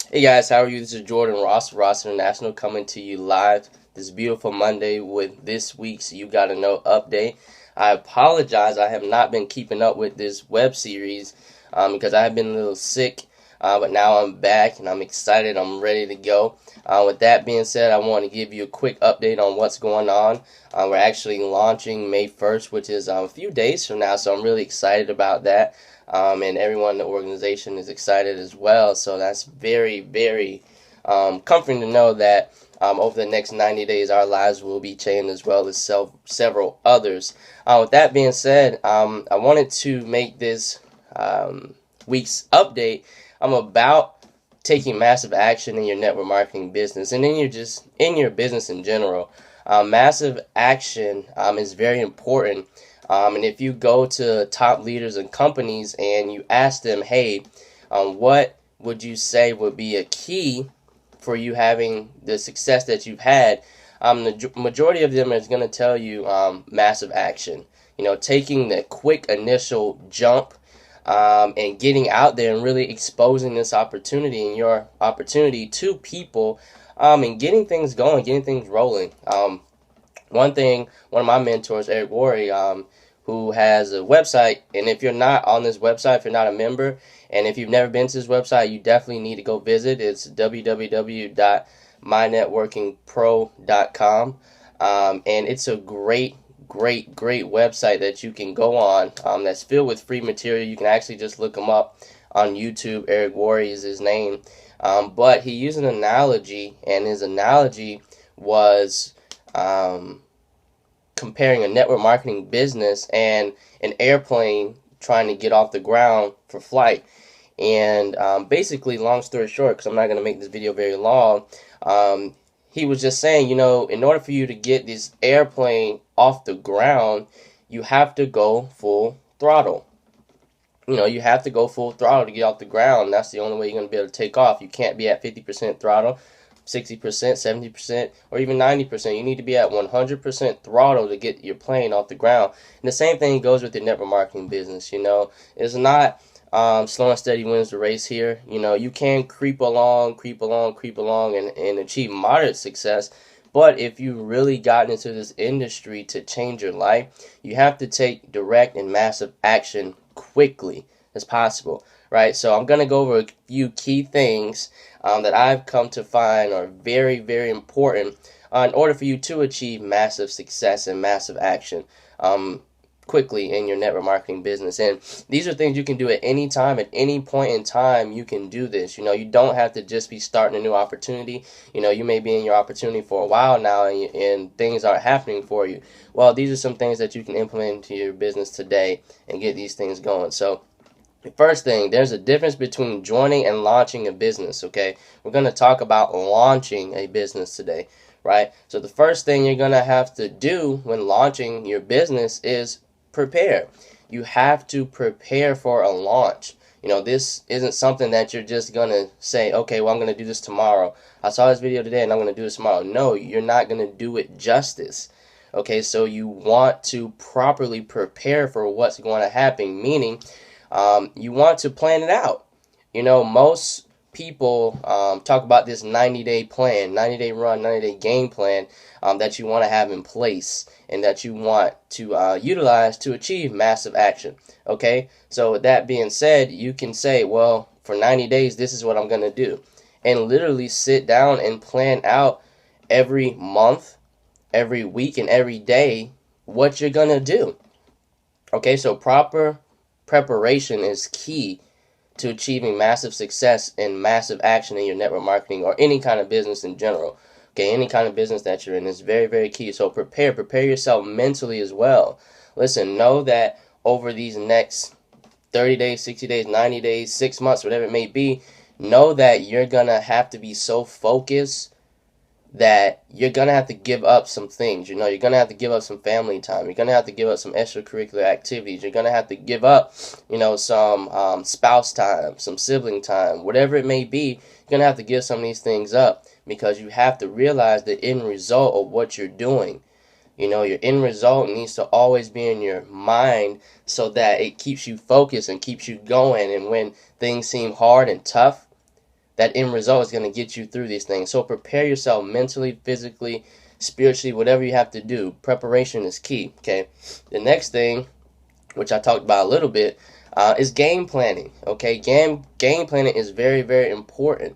Hey guys, how are you? This is Jordan Ross International coming to you live this beautiful Monday with this week's You Gotta Know update. I apologize, I have not been keeping up with this web series because I have been a little sick, but now I'm back and I'm excited. I'm ready to go. With that being said, I want to give you a quick update on what's going on. We're actually launching May 1st, which is a few days from now, so I'm really excited about that. And everyone in the organization is excited as well. So that's very, very comforting to know that over the next 90 days, our lives will be changed as well as several others. With that being said, I wanted to make this week's update about taking massive action in your network marketing business and in your business in general. Massive action is very important. And if you go to top leaders and companies and you ask them, hey, what would you say would be a key for you having the success that you've had? The majority of them is going to tell you massive action. You know, taking the quick initial jump and getting out there and really exposing this opportunity and your opportunity to people and getting things going, getting things rolling. One of my mentors, Eric Worre, who has a website, and if you're not on this website, if you're not a member, and if you've never been to this website, you definitely need to go visit. It's www.mynetworkingpro.com, and it's a great website that you can go on that's filled with free material. You can actually just look him up on YouTube. Eric Worre is his name, but he used an analogy, and his analogy was comparing a network marketing business and an airplane trying to get off the ground for flight. And basically, long story short, because I'm not going to make this video very long, he was just saying, you know, in order for you to get this airplane off the ground, you have to go full throttle. You know, you have to go full throttle to get off the ground. That's the only way you're going to be able to take off. You can't be at 50% throttle, 60%, 70%, or even 90%. You need to be at 100% throttle to get your plane off the ground. And the same thing goes with your network marketing business. You know, it's not slow and steady wins the race here. You know, you can creep along, and achieve moderate success. But if you really gotten into this industry to change your life, you have to take direct and massive action quickly as possible, right? So I'm going to go over a few key things that I've come to find are very, very important in order for you to achieve massive success and massive action quickly in your network marketing business. And these are things you can do at any time, at any point in time. You can do this. You know, you don't have to just be starting a new opportunity. You know, you may be in your opportunity for a while now and things aren't happening for you. Well, these are some things that you can implement into your business today and get these things going. So first thing, there's a difference between joining and launching a business, okay? We're going to talk about launching a business today, right? So the first thing you're going to have to do when launching your business is prepare. You have to prepare for a launch. You know, this isn't something that you're just going to say, okay, well, I'm going to do this tomorrow. I saw this video today and I'm going to do this tomorrow. No, you're not going to do it justice. Okay, so you want to properly prepare for what's going to happen, meaning you want to plan it out. You know, most people talk about this 90-day plan, 90-day run, 90-day game plan that you want to have in place and that you want to utilize to achieve massive action. Okay, so with that being said, you can say, well, for 90 days, this is what I'm going to do. And literally sit down and plan out every month, every week, and every day what you're going to do. Okay, so proper preparation is key to achieving massive success and massive action in your network marketing or any kind of business in general. Okay, any kind of business that you're in is very, very key. So prepare yourself mentally as well. Listen, know that over these next 30 days, 60 days, 90 days, 6 months, whatever it may be, know that you're going to have to be so focused that you're going to have to give up some things. You know, you're going to have to give up some family time. You're going to have to give up some extracurricular activities. You're going to have to give up, you know, some spouse time, some sibling time, whatever it may be. You're going to have to give some of these things up because you have to realize the end result of what you're doing. You know, your end result needs to always be in your mind so that it keeps you focused and keeps you going. And when things seem hard and tough, that end result is going to get you through these things. So prepare yourself mentally, physically, spiritually, whatever you have to do. Preparation is key, okay? The next thing, which I talked about a little bit, is game planning, okay? Game planning is very, very important,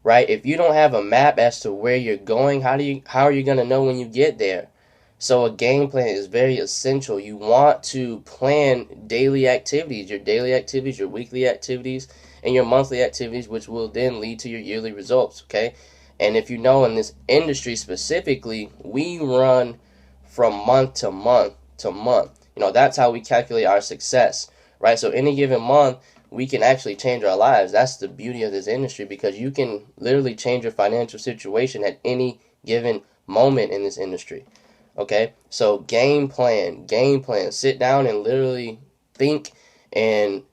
right? If you don't have a map as to where you're going, how are you going to know when you get there? So a game plan is very essential. You want to plan daily activities, your weekly activities, and your monthly activities, which will then lead to your yearly results, okay? And if you know, in this industry specifically, we run from month to month to month. That's how we calculate our success, right? So any given month, we can actually change our lives. That's the beauty of this industry, because you can literally change your financial situation at any given moment in this industry. Okay, so game plan. Sit down and literally think and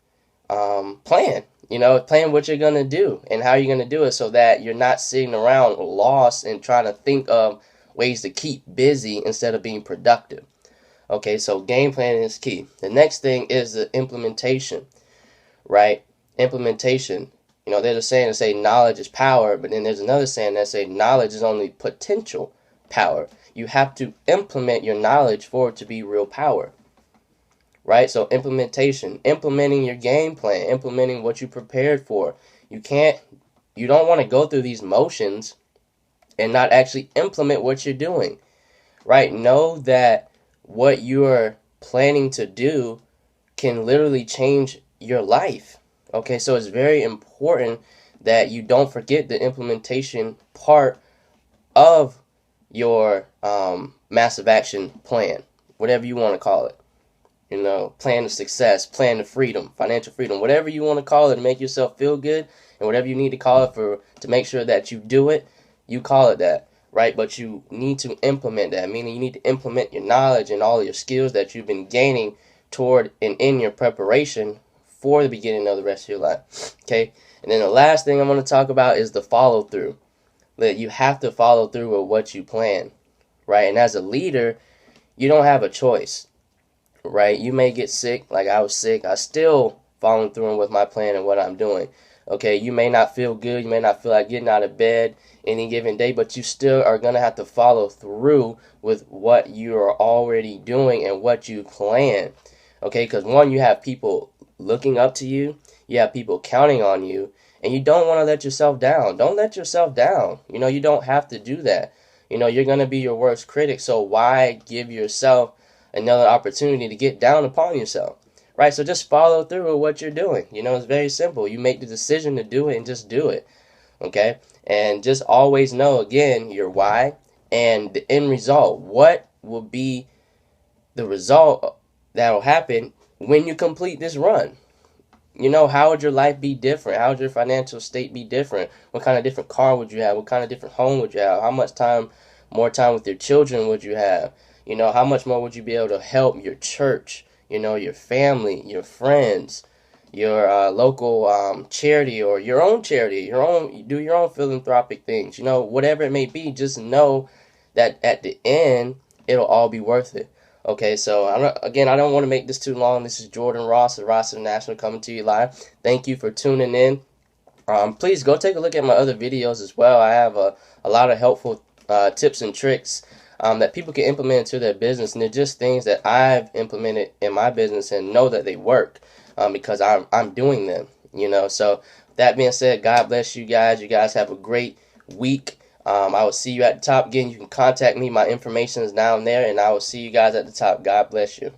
plan. Plan what you're gonna do and how you're gonna do it, so that you're not sitting around lost and trying to think of ways to keep busy instead of being productive. Okay, so game planning is key. The next thing is the implementation, right? Implementation. There's a saying that say knowledge is power, but then there's another saying that say knowledge is only potential power. You have to implement your knowledge for it to be real power, right? So implementation, implementing your game plan, implementing what you prepared for. You don't want to go through these motions and not actually implement what you're doing, right? Know that what you're planning to do can literally change your life. Okay, so it's very important that you don't forget the implementation part of your massive action plan, whatever you want to call it. Plan of success, plan of freedom, financial freedom, whatever you want to call it to make yourself feel good, and whatever you need to call it to make sure that you do it, you call it that, right? But you need to implement that, meaning you need to implement your knowledge and all your skills that you've been gaining toward and in your preparation for the beginning of the rest of your life, okay? And then the last thing I'm going to talk about is the follow through. That you have to follow through with what you plan, right? And as a leader, you don't have a choice, right? You may get sick, like I was sick. I still following through with my plan and what I'm doing. Okay, you may not feel good. You may not feel like getting out of bed any given day, but you still are going to have to follow through with what you are already doing and what you plan. Okay, because one, you have people looking up to you. You have people counting on you. And you don't want to let yourself down. Don't let yourself down. You don't have to do that. You're going to be your worst critic. So why give yourself another opportunity to get down upon yourself? Right? So just follow through with what you're doing. It's very simple. You make the decision to do it and just do it. Okay? And just always know, again, your why and the end result. What will be the result that will happen when you complete this run? How would your life be different? How would your financial state be different? What kind of different car would you have? What kind of different home would you have? How much more time with your children would you have? How much more would you be able to help your church, your family, your friends, your local charity, or your own charity, do your own philanthropic things, whatever it may be. Just know that at the end, it'll all be worth it. Okay, so I don't want to make this too long. This is Jordan Ross of Ross International coming to you live. Thank you for tuning in. Please go take a look at my other videos as well. I have a lot of helpful tips and tricks that people can implement into their business, and they're just things that I've implemented in my business and know that they work because I'm doing them. So that being said, God bless you guys. You guys have a great week. I will see you at the top. Again, you can contact me. My information is down there, and I will see you guys at the top. God bless you.